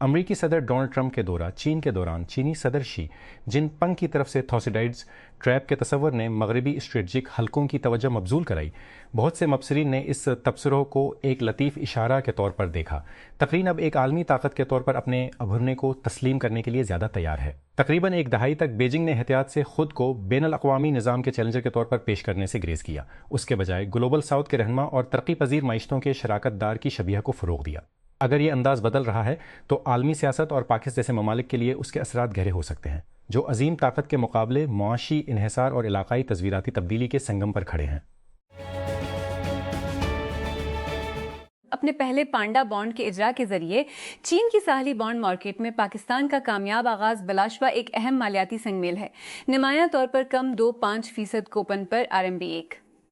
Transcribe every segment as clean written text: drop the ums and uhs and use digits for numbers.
امریکی صدر Donald Trump کے دورہ چین کے دوران چینی صدر شی جن پنگ کی طرف سے تھوسیڈائڈز ٹریپ کے تصور نے مغربی اسٹریٹجک حلقوں کی توجہ مبذول کرائی۔ بہت سے مبصرین نے اس تبصروں کو ایک لطیف اشارہ کے طور پر دیکھا۔ تقریباً اب ایک عالمی طاقت کے طور پر اپنے ابھرنے کو تسلیم کرنے کے لیے زیادہ تیار ہے۔ تقریباً ایک دہائی تک بیجنگ نے احتیاط سے خود کو بین الاقوامی نظام کے چیلنجر کے طور پر پیش کرنے سے گریز کیا، اس کے بجائے گلوبل ساؤتھ کے رہنما اور ترقی پذیر معیشتوں کے شراکت دار کی شبیہ کو فروغ دیا۔ اگر یہ انداز بدل رہا ہے تو عالمی سیاست اور پاکستان جیسے ممالک کے لیے اس کے اثرات گہرے ہو سکتے ہیں، جو عظیم طاقت کے مقابلے معاشی انحصار اور علاقائی تصویراتی تبدیلی کے سنگم پر کھڑے ہیں۔ اپنے پہلے پانڈا بانڈ کے اجرا کے ذریعے چین کی ساحلی بانڈ مارکیٹ میں پاکستان کا کامیاب آغاز بلاشبہ ایک اہم مالیاتی سنگ میل ہے۔ نمایاں طور پر کم 2.5% کوپن پر RMB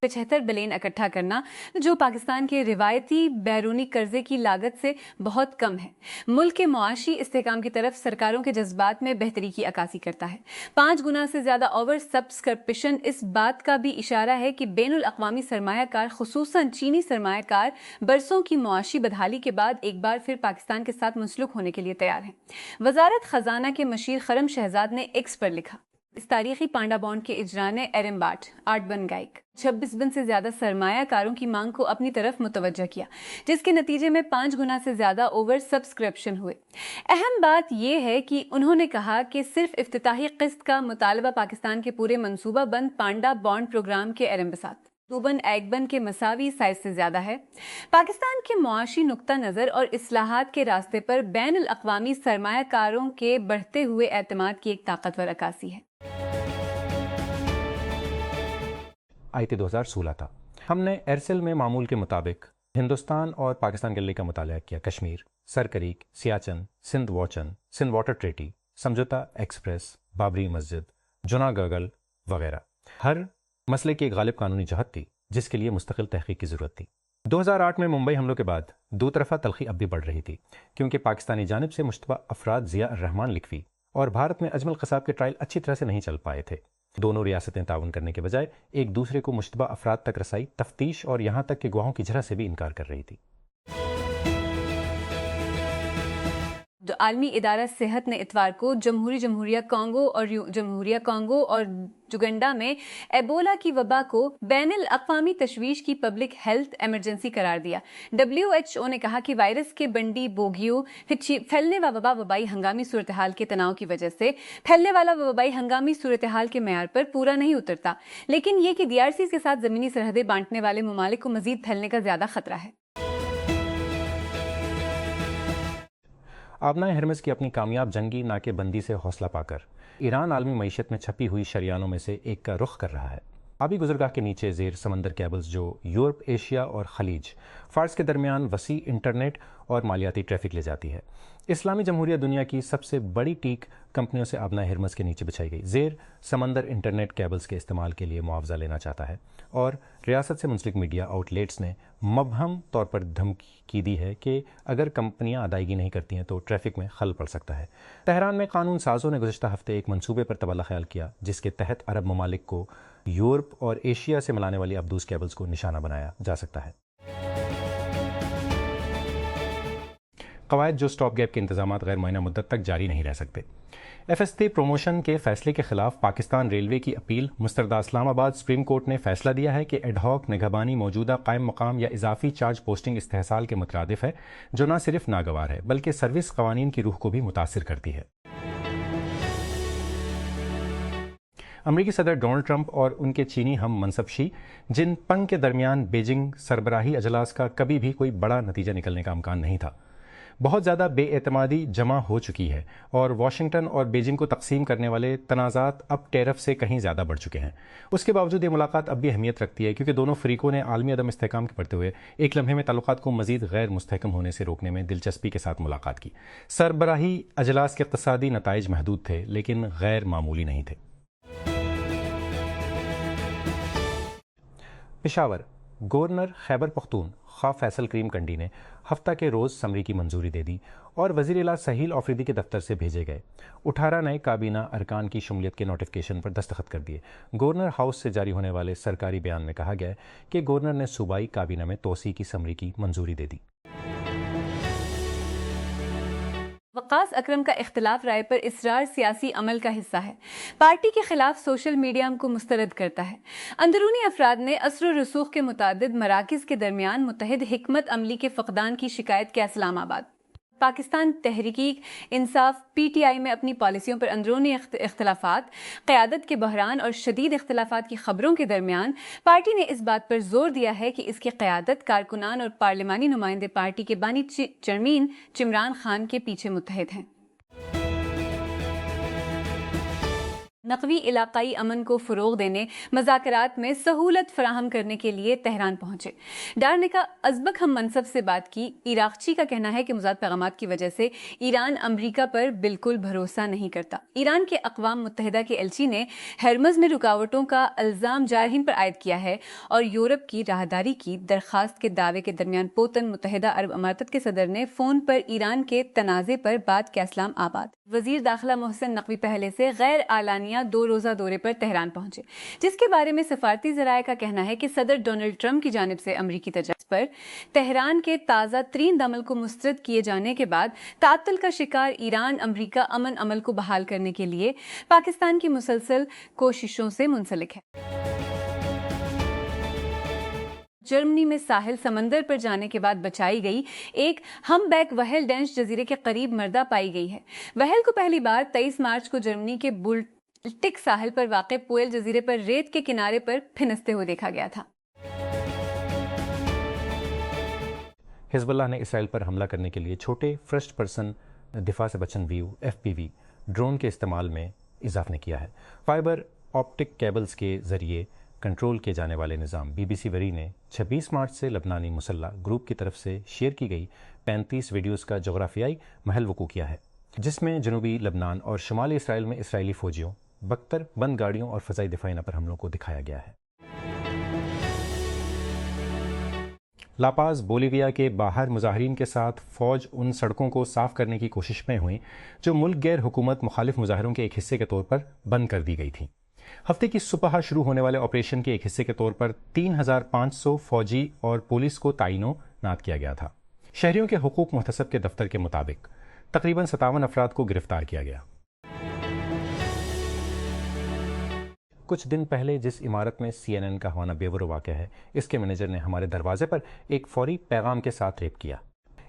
75 بلین اکٹھا کرنا، جو پاکستان کے روایتی بیرونی قرضے کی لاگت سے بہت کم ہے، ملک کے معاشی استحکام کی طرف سرکاروں کے جذبات میں بہتری کی عکاسی کرتا ہے۔ 5 گنا سے زیادہ اوور سبسکرپشن اس بات کا بھی اشارہ ہے کہ بین الاقوامی سرمایہ کار، خصوصاً چینی سرمایہ کار، برسوں کی معاشی بدحالی کے بعد ایک بار پھر پاکستان کے ساتھ منسلک ہونے کے لیے تیار ہیں۔ وزارت خزانہ کے مشیر خرم شہزاد نے ایکس پر لکھا، اس تاریخی پانڈا بانڈ کے اجرا نے ایرمباٹ آرٹبن گائک 26 بن سے زیادہ سرمایہ کاروں کی مانگ کو اپنی طرف متوجہ کیا، جس کے نتیجے میں 5 گنا سے زیادہ اوور سبسکرپشن ہوئے۔ اہم بات یہ ہے کہ انہوں نے کہا کہ صرف افتتاحی قسط کا مطالبہ پاکستان کے پورے منصوبہ بند پانڈا بانڈ پروگرام کے ایرمبسات دوبن ایگبن کے مساوی سائز سے زیادہ ہے۔ پاکستان کے معاشی نقطہ نظر اور اصلاحات کے راستے پر بین الاقوامی سرمایہ کاروں کے بڑھتے ہوئے اعتماد کی ایک طاقتور عکاسی ہے۔ آیت 2016 تھا۔ ہم نے ایئرسیل میں معمول کے مطابق ہندوستان اور پاکستان کے لیے کا مطالعہ کیا۔ کشمیر، سرکریک، سیاچن، سندھ واچن، Sindh water treaty, Samjhauta Express, Babri Masjid, جنا گگل وغیرہ۔ ہر مسئلے کی ایک غالب قانونی جہت تھی جس کے لیے مستقل تحقیق کی ضرورت تھی۔ 2008 میں ممبئی حملوں کے بعد دو طرفہ تلخی اب بھی بڑھ رہی تھی، کیونکہ پاکستانی جانب سے مشتبہ افراد ضیاء الرحمان لکھوی اور بھارت میں اجمل قصاب کے ٹرائل اچھی طرح سے نہیں چل پائے تھے۔ دونوں ریاستیں تعاون کرنے کے بجائے ایک دوسرے کو مشتبہ افراد تک رسائی، تفتیش اور یہاں تک کہ گواہوں کی جرح سے بھی انکار کر رہی تھی۔ عالمی ادارہ صحت نے اتوار کو جمہوریہ کانگو اور یوگنڈا میں ایبولا کی وبا کو بین الاقوامی تشویش کی پبلک ہیلتھ ایمرجنسی قرار دیا۔ WHO نے کہا کہ وائرس کے بنڈی بوگیو پھیلنے والا وبائی ہنگامی صورتحال کے تناؤ کی وجہ سے پھیلنے والا وبائی ہنگامی صورتحال کے معیار پر پورا نہیں اترتا، لیکن یہ کہ DRCs کے ساتھ زمینی سرحدیں بانٹنے والے ممالک کو مزید پھیلنے کا زیادہ خطرہ ہے۔ آبنائے ہرمز کی اپنی کامیاب جنگی ناکے بندی سے حوصلہ پا کر ایران عالمی معیشت میں چھپی ہوئی شریانوں میں سے ایک کا رخ کر رہا ہے۔ آبی گزرگاہ کے نیچے زیر سمندر کیبلز جو یورپ، ایشیا اور خلیج فارس کے درمیان وسیع انٹرنیٹ اور مالیاتی ٹریفک لے جاتی ہے۔ اسلامی جمہوریہ دنیا کی سب سے بڑی ٹیک کمپنیوں سے آبنائے ہرمز کے نیچے بچھائی گئی زیر سمندر انٹرنیٹ کیبلز کے استعمال کے لیے معاوضہ لینا چاہتا ہے، اور ریاست سے منسلک میڈیا آؤٹ لیٹس نے مبہم طور پر دھمکی دی ہے کہ اگر کمپنیاں ادائیگی نہیں کرتی ہیں تو ٹریفک میں خلل پڑ سکتا ہے۔ تہران میں قانون سازوں نے گزشتہ ہفتے ایک منصوبے پر تبادلہ خیال کیا جس کے تحت عرب ممالک کو یورپ اور ایشیا سے ملانے والی ابدوز کیبلز کو نشانہ بنایا جا سکتا ہے۔ قواعد جو سٹاپ گیپ کے انتظامات غیر معینہ مدت تک جاری نہیں رہ سکتے۔ FST پروموشن کے فیصلے کے خلاف پاکستان ریلوے کی اپیل مستردہ اسلام آباد سپریم کورٹ نے فیصلہ دیا ہے کہ ایڈ ہاک نگہبانی موجودہ قائم مقام یا اضافی چارج پوسٹنگ استحصال کے مترادف ہے، جو نہ صرف ناگوار ہے بلکہ سروس قوانین کی روح کو بھی متاثر کرتی ہے۔ امریکی صدر ڈونلڈ ٹرمپ اور ان کے چینی ہم منصب شی جن پنگ کے درمیان بیجنگ سربراہی اجلاس کا کبھی بھی کوئی بڑا نتیجہ نکلنے کا امکان نہیں تھا۔ بہت زیادہ بے اعتمادی جمع ہو چکی ہے اور واشنگٹن اور بیجنگ کو تقسیم کرنے والے تنازعات اب ٹیرف سے کہیں زیادہ بڑھ چکے ہیں۔ اس کے باوجود یہ ملاقات اب بھی اہمیت رکھتی ہے کیونکہ دونوں فریقوں نے عالمی عدم استحکام کے پڑھتے ہوئے ایک لمحے میں تعلقات کو مزید غیر مستحکم ہونے سے روکنے میں دلچسپی کے ساتھ ملاقات کی۔ سربراہی اجلاس کے اقتصادی نتائج محدود تھے لیکن غیر معمولی نہیں تھے۔ پشاور گورنر خیبر پختون خواہ فیصل کریم کنڈی نے ہفتہ کے روز سمری کی منظوری دے دی اور وزیر اعلیٰ سہیل آفریدی کے دفتر سے بھیجے گئے 18 نئے کابینہ ارکان کی شمولیت کے نوٹیفکیشن پر دستخط کر دیے۔ گورنر ہاؤس سے جاری ہونے والے سرکاری بیان میں کہا گیا ہے کہ گورنر نے صوبائی کابینہ میں توسیع کی سمری کی منظوری دے دی۔ وقاص اکرم کا اختلاف رائے پر اصرار سیاسی عمل کا حصہ ہے، پارٹی کے خلاف سوشل میڈیا کو مسترد کرتا ہے۔ اندرونی افراد نے اثر و رسوخ کے متعدد مراکز کے درمیان متحد حکمت عملی کے فقدان کی شکایت کیا اسلام آباد۔ Pakistan Tehreek Insaf P T I میں اپنی پالیسیوں پر اندرونی اختلافات، قیادت کے بحران اور شدید اختلافات کی خبروں کے درمیان پارٹی نے اس بات پر زور دیا ہے کہ اس کی قیادت، کارکنان اور پارلیمانی نمائندے پارٹی کے بانی چیئرمین عمران خان کے پیچھے متحد ہیں۔ نقوی علاقائی امن کو فروغ دینے، مذاکرات میں سہولت فراہم کرنے کے لیے تہران پہنچے۔ ڈارنیکا ازبک ہم منصب سے بات کی۔ عراقچی کا کہنا ہے کہ مضاد پیغامات کی وجہ سے ایران امریکہ پر بالکل بھروسہ نہیں کرتا۔ ایران کے اقوام متحدہ کے ایلچی نے ہرمز میں رکاوٹوں کا الزام جارحین پر عائد کیا ہے اور یورپ کی راہداری کی درخواست کے دعوے کے درمیان پوتن متحدہ عرب امارات کے صدر نے فون پر ایران کے تنازع پر بات کیا اسلام آباد۔ وزیر داخلہ محسن نقوی پہلے سے غیر اعلانیہ 2 روزہ دورے پر تہران پہنچے، جس کے بارے میں سفارتی ذرائع کا کہنا ہے کہ صدر ڈونلڈ ٹرمپ کی جانب سے امریکی تجاوز پر تہران کے تازہ ترین عمل کو مسترد کیے جانے کے بعد تعطل کا شکار ایران امریکہ امن عمل کو بحال کرنے کے لیے پاکستان کی مسلسل کوششوں سے منسلک ہے۔ جرمنی میں ساحل سمندر پر جانے کے بعد بچائی گئی ایک ہم بیک وہل ڈینش جزیرے کے قریب مردہ پائی گئی ہے۔ وہل کو پہلی بار 23 مارچ کو جرمنی کے بالٹک ساحل پر واقع پوئل جزیرے پر ریت کے کنارے پر پھنستے ہوئے دیکھا گیا تھا۔ حزب اللہ نے اسرائیل پر حملہ کرنے کے لیے چھوٹے فرسٹ پرسن دفاع سے بچن ویو FPV ڈرون کے استعمال میں اضافہ کیا ہے۔ فائبر آپٹک کیبلز کے ذریعے کنٹرول کیے جانے والے نظام BBC وری نے 26 مارچ سے لبنانی مسلح گروپ کی طرف سے شیئر کی گئی 35 ویڈیوز کا جغرافیائی محل وقوع کیا ہے، جس میں جنوبی لبنان اور شمالی اسرائیل میں اسرائیلی فوجیوں، بختر بند گاڑیوں اور فضائی دفاعی نپر حملوں کو دکھایا گیا ہے۔ لاپاز بولیویا کے باہر مظاہرین کے ساتھ فوج ان سڑکوں کو صاف کرنے کی کوشش میں ہوئیں جو ملک گیر حکومت مخالف مظاہروں کے ایک حصے کے طور پر بند کر دی گئی تھیں۔ ہفتے کی صبح شروع ہونے والے آپریشن کے ایک حصے کے طور پر 3500 فوجی اور پولیس کو تعینات کیا گیا تھا۔ شہریوں کے حقوق محتسب کے دفتر کے مطابق تقریباً 57 افراد کو گرفتار کیا گیا۔ کچھ دن پہلے جس عمارت میں CNN کا ہونا بیور واقع ہے، اس کے مینیجر نے ہمارے دروازے پر ایک فوری پیغام کے ساتھ ریپ کیا۔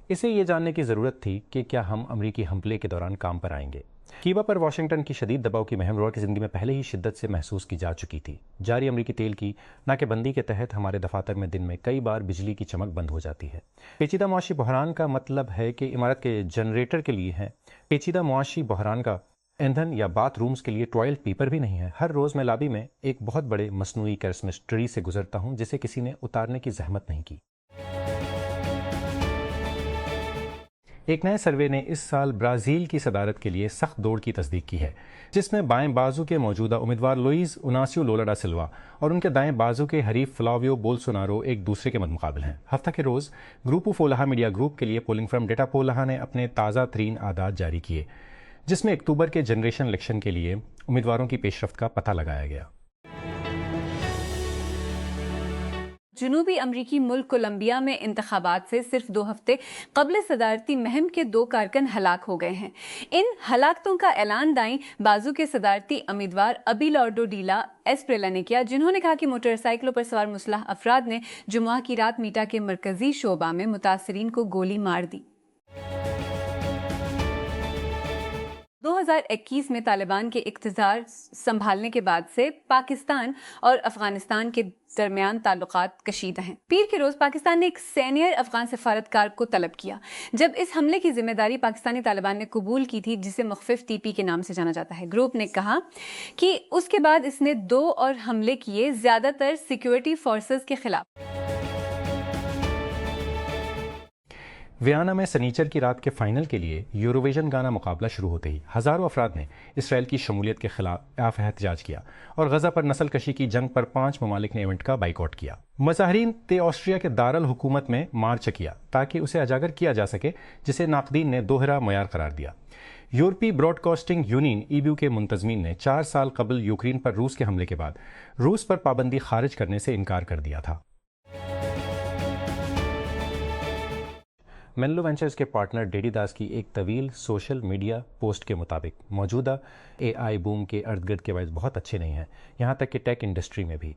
اسے یہ جاننے کی ضرورت تھی کہ کیا ہم امریکی حملے کے دوران کام پر آئیں گے۔ کیوبا پر واشنگٹن کی شدید دباؤ کی مہم روڈ کی زندگی میں پہلے ہی شدت سے محسوس کی جا چکی تھی۔ جاری امریکی تیل کی ناکہ بندی کے تحت ہمارے دفاتر میں دن میں کئی بار بجلی کی چمک بند ہو جاتی ہے۔ پیچیدہ معاشی بحران کا مطلب ہے کہ عمارت کے جنریٹر کے لیے ہے۔ پیچیدہ معاشی بحران کا ایندھن یا باتھ رومز کے لیے ٹوائلٹ پیپر بھی نہیں ہے۔ ہر روز میں لابی میں ایک بہت بڑے مصنوعی کرسمس ٹری سے گزرتا ہوں جسے کسی نے اتارنے کی زحمت نہیں کی۔ ایک نئے سروے نے اس سال برازیل کی صدارت کے لیے سخت دوڑ کی تصدیق کی ہے، جس میں بائیں بازو کے موجودہ امیدوار لوئیز اناسیو لولا ڈا سلوا اور ان کے دائیں بازو کے حریف فلاویو بولسونارو ایک دوسرے کے مدمقابل ہیں۔ ہفتہ کے روز گروپو فولہا میڈیا گروپ کے لیے پولنگ فرم ڈیٹا پولہا نے اپنے تازہ ترین اعداد جاری کیے، جس میں اکتوبر کے جنریشن الیکشن کے لیے امیدواروں کی پیشرفت کا پتہ لگایا گیا۔ جنوبی امریکی ملک کولمبیا میں انتخابات سے صرف 2 ہفتے قبل صدارتی مہم کے 2 کارکن ہلاک ہو گئے ہیں۔ ان ہلاکتوں کا اعلان دائیں بازو کے صدارتی امیدوار ابیلارڈو ڈیلا ایسپریلا نے کیا، جنہوں نے کہا کہ موٹر سائیکلوں پر سوار مسلح افراد نے جمعہ کی رات میٹا کے مرکزی شعبہ میں متاثرین کو گولی مار دی۔ 2021 میں طالبان کے اقتدار سنبھالنے کے بعد سے پاکستان اور افغانستان کے درمیان تعلقات کشیدہ ہیں۔ پیر کے روز پاکستان نے ایک سینئر افغان سفارتکار کو طلب کیا جب اس حملے کی ذمہ داری پاکستانی طالبان نے قبول کی تھی، جسے مخفف TP کے نام سے جانا جاتا ہے۔ گروپ نے کہا کہ اس کے بعد اس نے 2 اور حملے کیے، زیادہ تر سیکیورٹی فورسز کے خلاف۔ ویانا میں سنیچر کی رات کے فائنل کے لیے یوروویژن گانا مقابلہ شروع ہوتے ہی ہزاروں افراد نے اسرائیل کی شمولیت کے خلاف احتجاج کیا اور غزہ پر نسل کشی کی جنگ پر 5 ممالک نے ایونٹ کا بائیکاٹ کیا۔ مظاہرین آسٹریا کے دارالحکومت میں مارچ کیا تاکہ اسے اجاگر کیا جا سکے، جسے ناقدین نے دوہرا معیار قرار دیا۔ یورپی براڈ کاسٹنگ یونین EBU کے منتظمین نے 4 سال قبل یوکرین پر روس کے حملے کے بعد روس پر پابندی خارج کرنے سے انکار کر دیا تھا۔ مینلو وینچرز کے پارٹنر ڈیڈی داس کی ایک طویل سوشل میڈیا پوسٹ کے مطابق موجودہ اے آئی بوم کے ارد گرد کے باعث بہت اچھے نہیں ہیں، یہاں تک کہ ٹیک انڈسٹری میں بھی۔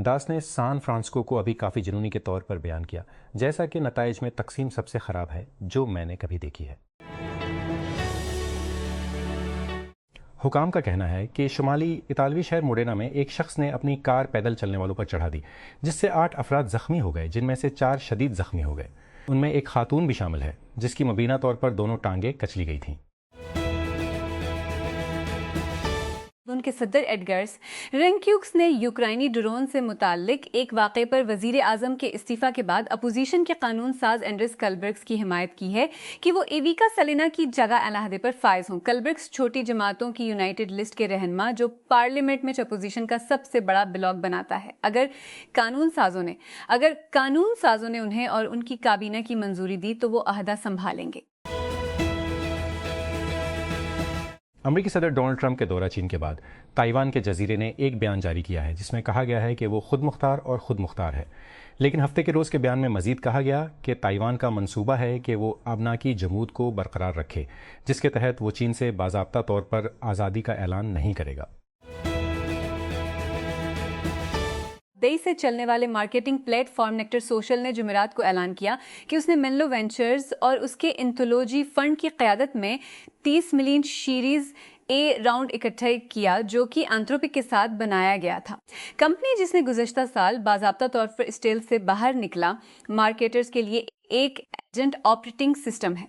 داس نے سان فرانسسکو کو ابھی کافی جنونی کے طور پر بیان کیا، جیسا کہ نتائج میں تقسیم سب سے خراب ہے جو میں نے کبھی دیکھی ہے۔ حکام کا کہنا ہے کہ شمالی اطالوی شہر موڈینا میں ایک شخص نے اپنی کار پیدل چلنے والوں پر چڑھا دی، جس سے 8 افراد زخمی ہو گئے، جن میں سے 4 شدید زخمی ہو گئے۔ ان میں ایک خاتون بھی شامل ہے جس کی مبینہ طور پر دونوں ٹانگیں کچلی گئی تھیں۔ ان کے صدر ایڈگرس رینکیوکس نے یوکرائنی ڈرون سے متعلق ایک واقعے پر وزیر اعظم کے استعفیٰ کے بعد اپوزیشن کے قانون ساز اینڈرس کلبرگس کی حمایت کی ہے کہ وہ ایویکا سلینا کی جگہ علیحدہ پر فائز ہوں۔ کلبرگس چھوٹی جماعتوں کی یونائیٹڈ لسٹ کے رہنما جو پارلیمنٹ میں اپوزیشن کا سب سے بڑا بلاک بناتا ہے، اگر قانون سازوں نے انہیں اور ان کی کابینہ کی منظوری دی تو وہ عہدہ سنبھالیں گے۔ امریکی صدر ڈونلڈ ٹرمپ کے دورہ چین کے بعد تائیوان کے جزیرے نے ایک بیان جاری کیا ہے جس میں کہا گیا ہے کہ وہ خود مختار ہے، لیکن ہفتے کے روز کے بیان میں مزید کہا گیا کہ تائیوان کا منصوبہ ہے کہ وہ آبناکی جمود کو برقرار رکھے، جس کے تحت وہ چین سے باضابطہ طور پر آزادی کا اعلان نہیں کرے گا۔ دئی سے چلنے والے marketing plate form nectar social نے جمعرات کو اعلان کیا کہ اس نے مینلو وینچرز اور اس کے انتھولوجی فنڈ کی قیادت میں 30 ملین شیریز اے راؤنڈ اکٹھا کیا جو کہ اینتھروپک کے ساتھ بنایا گیا تھا۔ کمپنی جس نے گزشتہ سال باضابطہ طور پر اسٹیل سے باہر نکلا مارکیٹرز کے لیے ایک ایجنٹ آپریٹنگ سسٹم ہے۔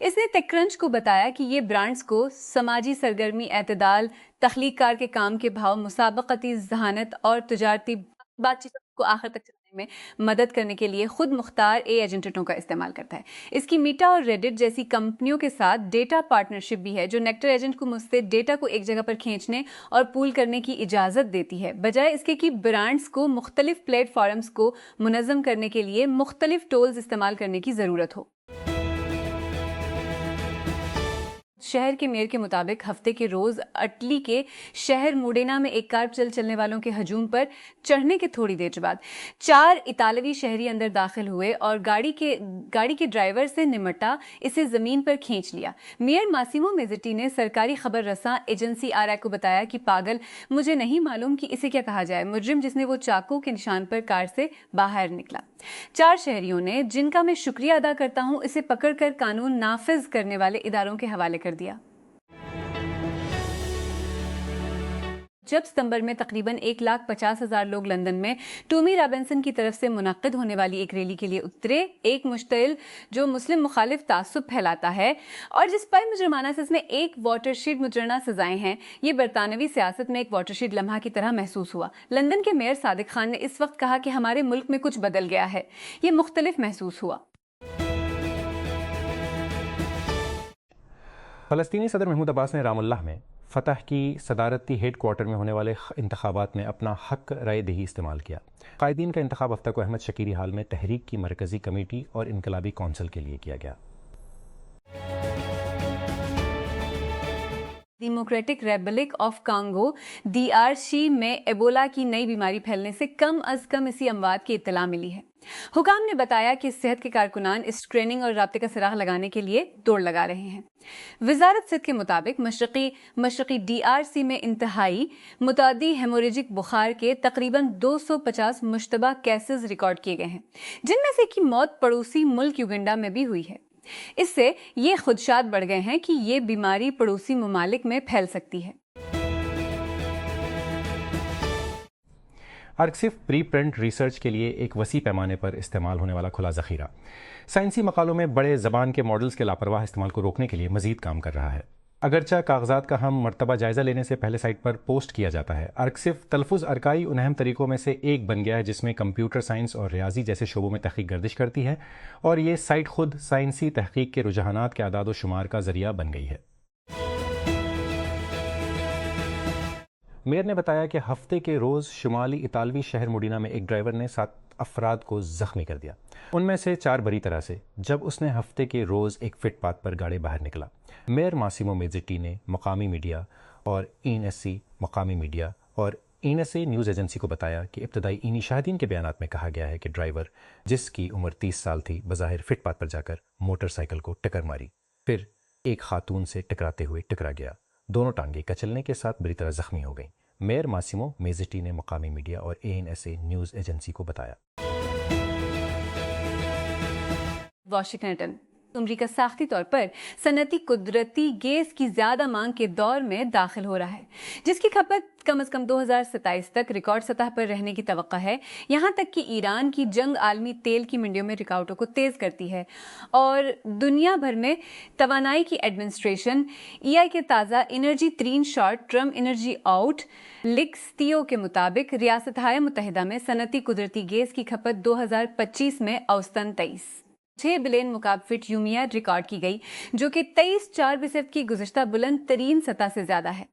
اس نے ٹیک کرنچ کو بتایا کہ یہ برانڈز کو سماجی سرگرمی، اعتدال، تخلیق کار کے کام کے بھاؤ، مسابقتی ذہانت اور تجارتی بات چیت کو آخر تک چلانے میں مدد کرنے کے لیے خود مختار اے ایجنٹوں کا استعمال کرتا ہے۔ اس کی میٹا اور ریڈٹ جیسی کمپنیوں کے ساتھ ڈیٹا پارٹنرشپ بھی ہے جو نیکٹر ایجنٹ کو مجھ سے ڈیٹا کو ایک جگہ پر کھینچنے اور پول کرنے کی اجازت دیتی ہے، بجائے اس کے کہ برانڈز کو مختلف پلیٹ فارمز کو منظم کرنے کے لیے مختلف ٹولز استعمال کرنے کی ضرورت ہو۔ شہر کے میئر کے مطابق ہفتے کے روز اٹلی کے شہر موڈینا میں ایک کار چلنے والوں کے ہجوم پر چڑھنے کے تھوڑی دیر بعد 4 اطالوی شہری اندر داخل ہوئے اور گاڑی کے ڈرائیور سے نمٹا اسے زمین پر کھینچ لیا۔ میئر ماسیمو میزٹی نے سرکاری خبر رساں ایجنسی آر آئی کو بتایا کہ پاگل، مجھے نہیں معلوم کہ اسے کیا کہا جائے، مجرم جس نے وہ چاقو کے نشان پر کار سے باہر نکلا۔ 4 شہریوں نے، جن کا میں شکریہ ادا کرتا ہوں، اسے پکڑ کر قانون نافذ کرنے والے اداروں کے حوالے کر دیا۔ جب ستمبر میں تقریباً 1,50,000 لوگ لندن میں ٹومی رابنسن کی طرف سے منعقد ہونے والی ایک ریلی کے لیے اترے، ایک مشتعل جو مسلم مخالف تعصب پھیلاتا ہے اور جس پر مجرمانہ سز میں ایک واٹر شیڈ مجرمہ سزائیں ہیں، یہ برطانوی سیاست میں ایک واٹر شیڈ لمحہ کی طرح محسوس ہوا۔ لندن کے میئر صادق خان نے اس وقت کہا کہ ہمارے ملک میں کچھ بدل گیا ہے، یہ مختلف محسوس ہوا۔ فلسطینی صدر محمود عباس نے رام اللہ میں فتح کی صدارتی ہیڈ کوارٹر میں ہونے والے انتخابات میں اپنا حق رائے دہی استعمال کیا۔ قائدین کا انتخاب ہفتہ کو احمد شکیری ہال میں تحریک کی مرکزی کمیٹی اور انقلابی کونسل کے لیے کیا گیا۔ Democratic republic of Congo DRC میں ایبولا کی نئی بیماری پھیلنے سے کم از کم اسی اموات کی اطلاع ملی ہے۔ حکام نے بتایا کہ صحت کے کارکنان اس اسکریننگ اور رابطے کا سراغ لگانے کے لیے دوڑ لگا رہے ہیں۔ وزارت صحت کے مطابق مشرقی DRC میں انتہائی متعدی ہیموریجک بخار کے تقریباً 250 مشتبہ کیسز ریکارڈ کیے گئے ہیں، جن میں سے ایک کی موت پڑوسی ملک یوگنڈا میں بھی ہوئی ہے۔ اس سے یہ خدشات بڑھ گئے ہیں کہ یہ بیماری پڑوسی ممالک میں پھیل سکتی ہے۔ آرکسف پری پرنٹ ریسرچ کے لیے ایک وسیع پیمانے پر استعمال ہونے والا کھلا ذخیرہ سائنسی مقالوں میں بڑے زبان کے ماڈلز کے لاپرواہ استعمال کو روکنے کے لیے مزید کام کر رہا ہے۔ اگرچہ کاغذات کا ہم مرتبہ جائزہ لینے سے پہلے سائٹ پر پوسٹ کیا جاتا ہے، آرکسف تلفظ ارکائی ان اہم طریقوں میں سے ایک بن گیا ہے جس میں کمپیوٹر سائنس اور ریاضی جیسے شعبوں میں تحقیق گردش کرتی ہے، اور یہ سائٹ خود سائنسی تحقیق کے رجحانات کے اعداد و شمار کا ذریعہ بن گئی ہے۔ میئر نے بتایا کہ ہفتے کے روز شمالی اطالوی شہر موڈینا میں ایک ڈرائیور نے 7 افراد کو زخمی کر دیا، ان میں سے 4 بری طرح سے، جب اس نے ہفتے کے روز ایک فٹ پاتھ پر گاڑی باہر نکلا۔ میئر ماسیمو میزٹی نے مقامی میڈیا اور ENSC مقامی میڈیا اور NSA نیوز ایجنسی کو بتایا کہ ابتدائی اینی شاہدین کے بیانات میں کہا گیا ہے کہ ڈرائیور، جس کی عمر 30 سال تھی، بظاہر فٹ پاتھ پر جا کر موٹر سائیکل کو ٹکر ماری، پھر ایک خاتون سے ٹکراتے ہوئے ٹکرا گیا۔ دونوں ٹانگیں کچلنے کے ساتھ بری طرح زخمی ہو گئیں۔ میئر ماسیمو میزٹی نے مقامی میڈیا اور ANSA نیوز ایجنسی کو بتایا۔ واشنگٹن، امریکہ ساختی طور پر صنعتی قدرتی گیس کی زیادہ مانگ کے دور میں داخل ہو رہا ہے، جس کی کھپت کم از کم 2027 تک ریکارڈ سطح پر رہنے کی توقع ہے، یہاں تک کہ ایران کی جنگ عالمی تیل کی منڈیوں میں رکاوٹوں کو تیز کرتی ہے۔ اور دنیا بھر میں توانائی کی ایڈمنسٹریشن EI کے تازہ انرجی ترین short term energy outlooks کے مطابق ریاستہائے متحدہ میں صنعتی قدرتی گیس کی کھپت 2025 میں اوسطاً 6 بلین مکعب فٹ یومیہ ریکارڈ کی گئی، جو کہ 23.4% کی گزشتہ بلند ترین سطح سے زیادہ ہے۔